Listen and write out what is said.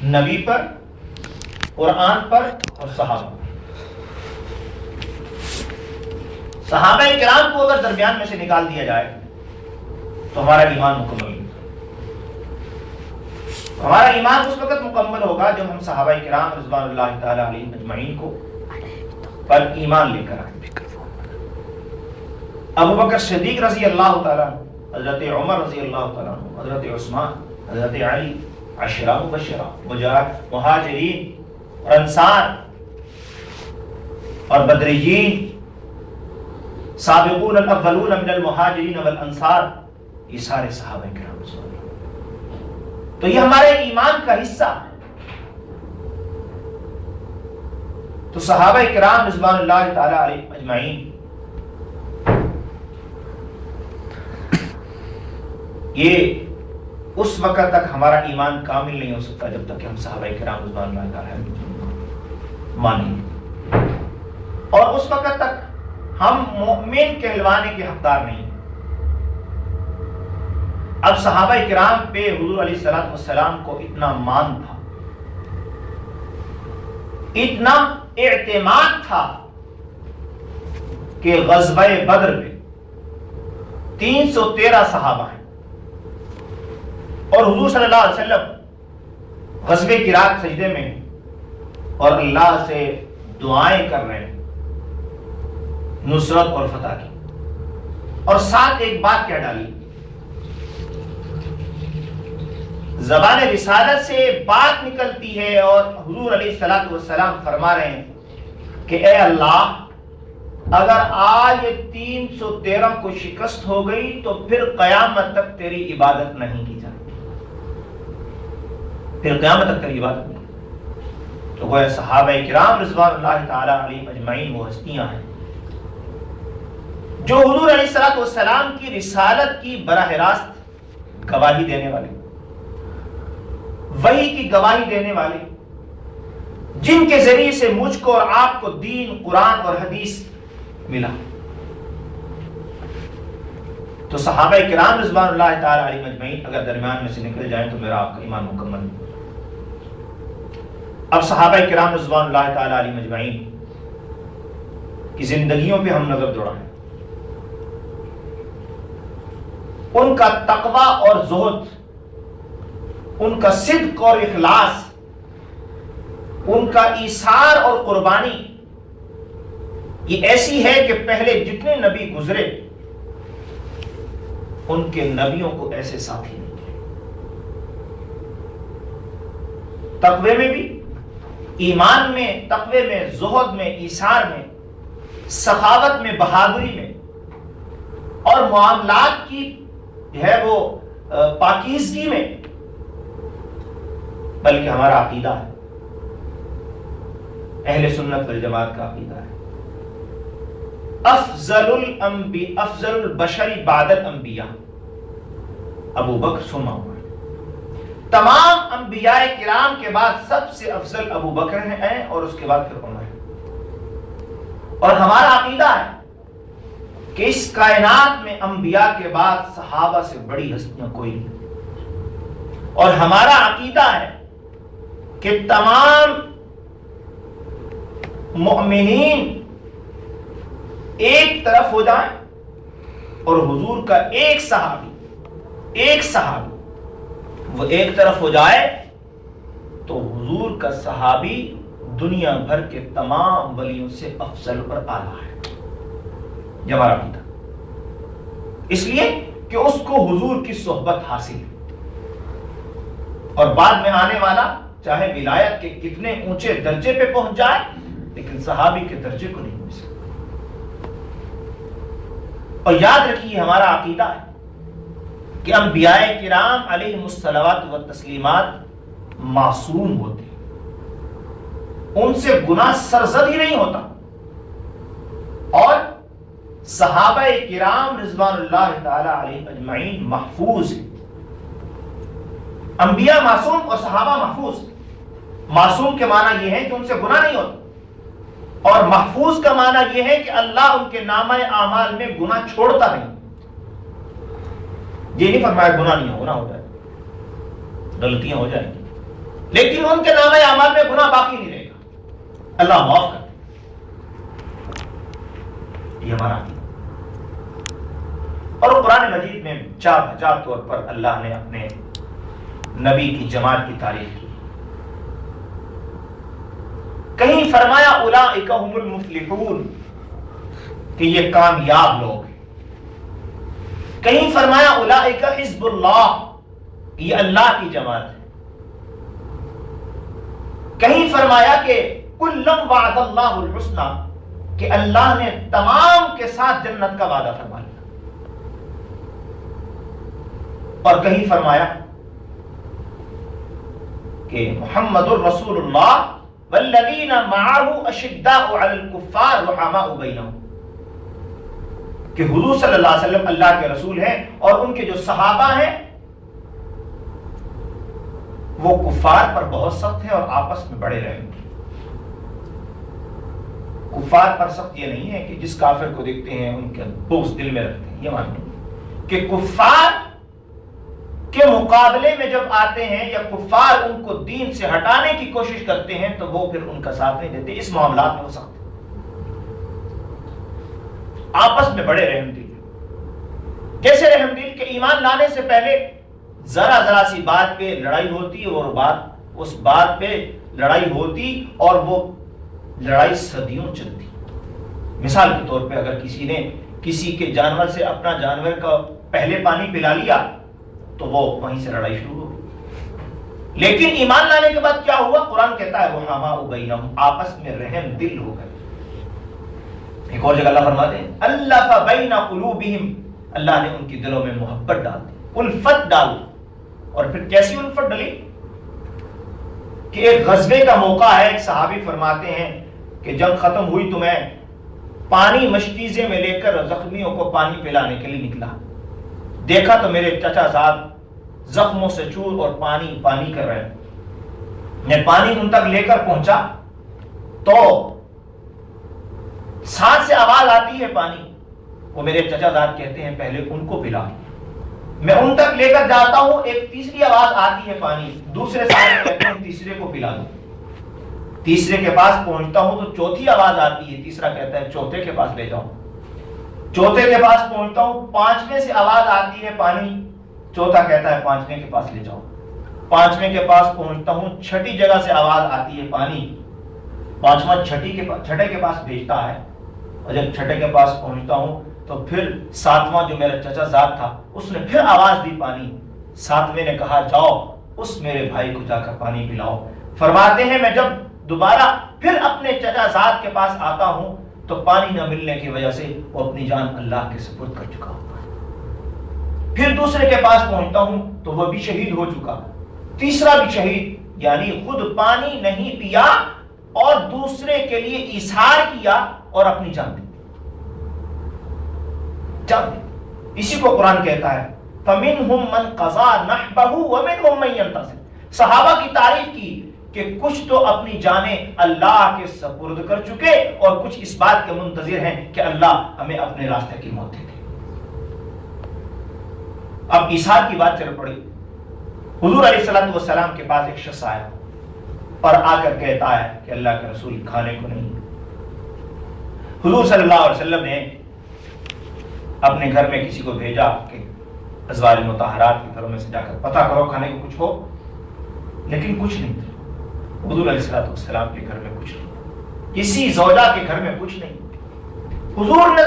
نبی پر، قرآن پر اور صحابہ. صحابہ کرام کو اگر درمیان میں سے نکال دیا جائے تو ہمارا ایمان مکمل نہیں. ہمارا ایمان اس وقت مکمل ہوگا جب ہم صحابہ کرام رضوان اللہ تعالی علیہم اجمعین کو پر ایمان لے کر آئیں. ابو بکر صدیق رضی اللہ تعالیٰ عنہ، حضرت عمر رضی اللہ تعالیٰ عنہ، حضرت عثمان، حضرت علی، عشرہ مبشرہ، مہاجرین اور انصار اور بدریین، سابقون الاولون من المہاجرین والانصار، یہ سارے صحابہ کرام رضوان اللہ. تو یہ ہمارے ایمان کا حصہ. تو صحابہ کرام رضوان اللہ تعالی علیہم اجمعین یہ اس وقت تک ہمارا ایمان کامل نہیں ہو سکتا جب تک کہ ہم صحابہ کرام رضوان اللہ تعالی مانیں، اور اس وقت تک ہم مومن کہلوانے کے حقدار نہیں. اب صحابہ کرام پہ حضور علیہ الصلوۃ والسلام کو اتنا مان تھا، اتنا اعتماد تھا کہ غزوہ بدر میں 313 صحابہ ہیں، اور حضور صلی اللہ علیہ وسلم غزوے کی رات سجدے میں اور اللہ سے دعائیں کر رہے ہیں نصرت اور فتح کی. اور ساتھ ایک بات کہہ ڈالی، زبان رسالت سے بات نکلتی ہے اور حضور علیہ الصلوۃ والسلام فرما رہے ہیں کہ اے اللہ، اگر آج یہ 313 کو شکست ہو گئی تو پھر قیامت تک تیری عبادت نہیں کی جائے، پھر قیامت تک تیری عبادت نہیں. تو وہ صحابہ کرام رضوان اللہ تعالی علیہم اجمعین وہ ہستیاں ہیں جو حضور علیہ الصلوۃ والسلام کی رسالت کی براہ راست گواہی دینے والے، وحی کی گواہی دینے والے، جن کے ذریعے سے مجھ کو اور آپ کو دین، قرآن اور حدیث ملا. تو صحابہ کرام رضوان اللہ تعالی علیہم اجمعین اگر درمیان میں سے نکل جائیں تو میرا آپ کا ایمان مکمل نہیں. اب صحابہ کرام رضوان اللہ تعالی علیہم اجمعین کی زندگیوں پہ ہم نظر دوڑائیں. ان کا تقوی اور زہد، ان کا صدق اور اخلاص، ان کا ایثار اور قربانی یہ ایسی ہے کہ پہلے جتنے نبی گزرے ان کے نبیوں کو ایسے ساتھی نہیں تھے. تقوی میں بھی، ایمان میں، تقوی میں، زہد میں، ایثار میں، سخاوت میں، بہادری میں، اور معاملات کی جو ہے وہ پاکیزگی میں. بلکہ ہمارا عقیدہ ہے، اہل سنت والجماعت کا عقیدہ ہے، افضل البشر بعد الانبیاء ابو بکر ثم عمر. تمام انبیاء کرام کے بعد سب سے افضل ابو بکر ہیں اور اس کے بعد پھر عمر ہے. اور ہمارا عقیدہ ہے کہ اس کائنات میں انبیاء کے بعد صحابہ سے بڑی ہستیاں کوئی نہیں. اور ہمارا عقیدہ ہے کہ تمام مؤمنین ایک طرف ہو جائیں اور حضور کا ایک صحابی وہ ایک طرف ہو جائے تو حضور کا صحابی دنیا بھر کے تمام ولیوں سے افضل اور اعلیٰ ہے. یہ ہمارا عقیدہ، اس لیے کہ اس کو حضور کی صحبت حاصل ہے. اور بعد میں آنے والا چاہے ولایت کے کتنے اونچے درجے پہ پہنچ جائے لیکن صحابی کے درجے کو نہیں مل سکتا. اور یاد رکھیے ہمارا عقیدہ ہے کہ انبیاء کرام علیہم الصلوات والتسلیمات معصوم ہوتے ہیں، ان سے گناہ سرزد ہی نہیں ہوتا. اور صحابہ کرام رضوان اللہ تعالی علیہم اجمعین محفوظ ہیں. انبیاء معصوم اور صحابہ محفوظ. معصوم کے معنی یہ ہے کہ ان سے گناہ نہیں ہوتا، اور محفوظ کا معنی یہ ہے کہ اللہ ان کے نامہ اعمال میں گناہ چھوڑتا نہیں. یہ نہیں فرمایا گناہ نہیں ہونا ہوتا ہے، غلطیاں ہو جائیں گی لیکن ان کے نامہ اعمال میں گناہ باقی نہیں رہے گا، اللہ معاف کر دے۔ یہ ہمارا عقیدہ۔ اور قرآن مجید میں جا بجا طور پر اللہ نے اپنے نبی کی جماعت کی تعریف کی۔ کہیں فرمایا اولئک هم المفلحون کہ یہ کامیاب لوگ ہیں، کہیں فرمایا اولئک حزب اللہ یہ اللہ کی جماعت ہے، کہیں فرمایا کہ کلم وعد اللہ الحسنی کہ اللہ نے تمام کے ساتھ جنت کا وعدہ فرما لیا، اور کہیں فرمایا کہ محمد الرسول اللہ والذین معه اشداء علی الکفار رحماء بینہم کہ حضور صلی اللہ علیہ وسلم اللہ کے رسول ہیں اور ان کے جو صحابہ ہیں وہ کفار پر بہت سخت ہیں اور آپس میں بڑے رحم ہیں۔ کفار پر سخت یہ نہیں ہے کہ جس کافر کو دیکھتے ہیں ان کے بغض دل میں رکھتے ہیں، یہ مانتے کہ کفار کے مقابلے میں جب آتے ہیں یا کفار ان کو دین سے ہٹانے کی کوشش کرتے ہیں تو وہ پھر ان کا ساتھ نہیں دیتے، اس معاملات میں وہ سخت ہیں، آپس میں بڑے رحم دل، جیسے رحم دل کہ ایمان لانے سے پہلے ذرا سی بات پہ لڑائی ہوتی اور اس بات پہ لڑائی ہوتی اور وہ لڑائی صدیوں چلتی۔ مثال کے طور پہ اگر کسی نے کسی کے جانور سے اپنا جانور کا پہلے پانی پلا لیا تو وہ وہیں سے لڑائی شروع ہو گئی، لیکن ایمان لانے کے بعد کیا ہوا؟ قرآن کہتا ہے رحماء بینہم آپس میں رحم دل ہو گئے۔ ایک اور جگہ اللہ فرماتے ہیں الف بین قلوبہم اللہ نے ان کی دلوں میں محبت ڈال دی، الفت ڈال دی۔ اور پھر کیسی الفت ڈلی کہ ایک غزوے کا موقع ہے، ایک صحابی فرماتے ہیں کہ جنگ ختم ہوئی تو میں پانی مشکیزے میں لے کر زخمیوں کو پانی پلانے کے لیے نکلا، دیکھا تو میرے چچا زاد زخموں سے چور اور پانی کر رہے ہیں۔ میں پانی ان تک لے کر پہنچا تو ساتھ سے آواز آتی ہے پانی، وہ میرے چچا زاد کہتے ہیں پہلے ان کو پلا، میں ان تک لے کر جاتا ہوں، ایک تیسری آواز آتی ہے پانی، دوسرے ساتھ کہتے ہیں تیسرے کو پلا دو، تیسرے کے پاس پہنچتا ہوں تو چوتھی آواز آتی ہے، تیسرا کہتا ہے چوتھے کے پاس لے جاؤ، چوتھے کے پاس پہنچتا ہوں، پانچویں سے آواز آتی ہے پانی، چوتھا کہتا ہے پانچویں کے پاس لے جاؤ، پانچویں کے پاس پہنچتا ہوں، چھٹی جگہ سے آواز آتی ہے پانی، پانچواں چھٹے کے پاس بھیجتا ہے، اور جب چھٹے کے پاس پہنچتا ہوں تو پھر ساتواں جو میرا چچا زاد تھا اس نے پھر آواز دی پانی، ساتویں نے کہا جاؤ اس میرے بھائی کو جا کر پانی پلاؤ۔ فرماتے ہیں میں جب دوبارہ پھر اپنے چچا زاد کے پاس آتا ہوں تو پانی نہ ملنے کی وجہ سے وہ اپنی جان اللہ کے سپرد کر چکا ہوتا ہے، پھر دوسرے کے پاس پہنچتا ہوں تو وہ بھی شہید ہو چکا، تیسرا بھی شہید، یعنی خود پانی نہیں پیا اور دوسرے کے لیے ایثار کیا اور اپنی جان دی۔ اسی کو قرآن کہتا ہے فَمِنْهُمْ مَنْ قَضَى نَحْبَهُ وَمِنْهُمْ مَنْ يَنْتَظِرُ، صحابہ کی تعریف کی کہ کچھ تو اپنی جانیں اللہ کے سپرد کر چکے اور کچھ اس بات کے منتظر ہیں کہ اللہ ہمیں اپنے راستے کی موت دے دے۔ اب ایثار کی بات چل پڑی، حضور علیہ السلام کے پاس ایک شخص آیا اور آ کر کہتا ہے کہ اللہ کے رسول کھانے کو نہیں۔ حضور صلی اللہ علیہ وسلم نے اپنے گھر میں کسی کو بھیجا کہ ازواج مطہرات کے گھروں میں سے جا کر پتہ کرو کھانے کو کچھ ہو، لیکن کچھ نہیں تھا۔ حضور علیہ السلام کے گھر میں کچھ نہیں، کسی زوجہ کے گھر میں کچھ نہیں۔ حضور نے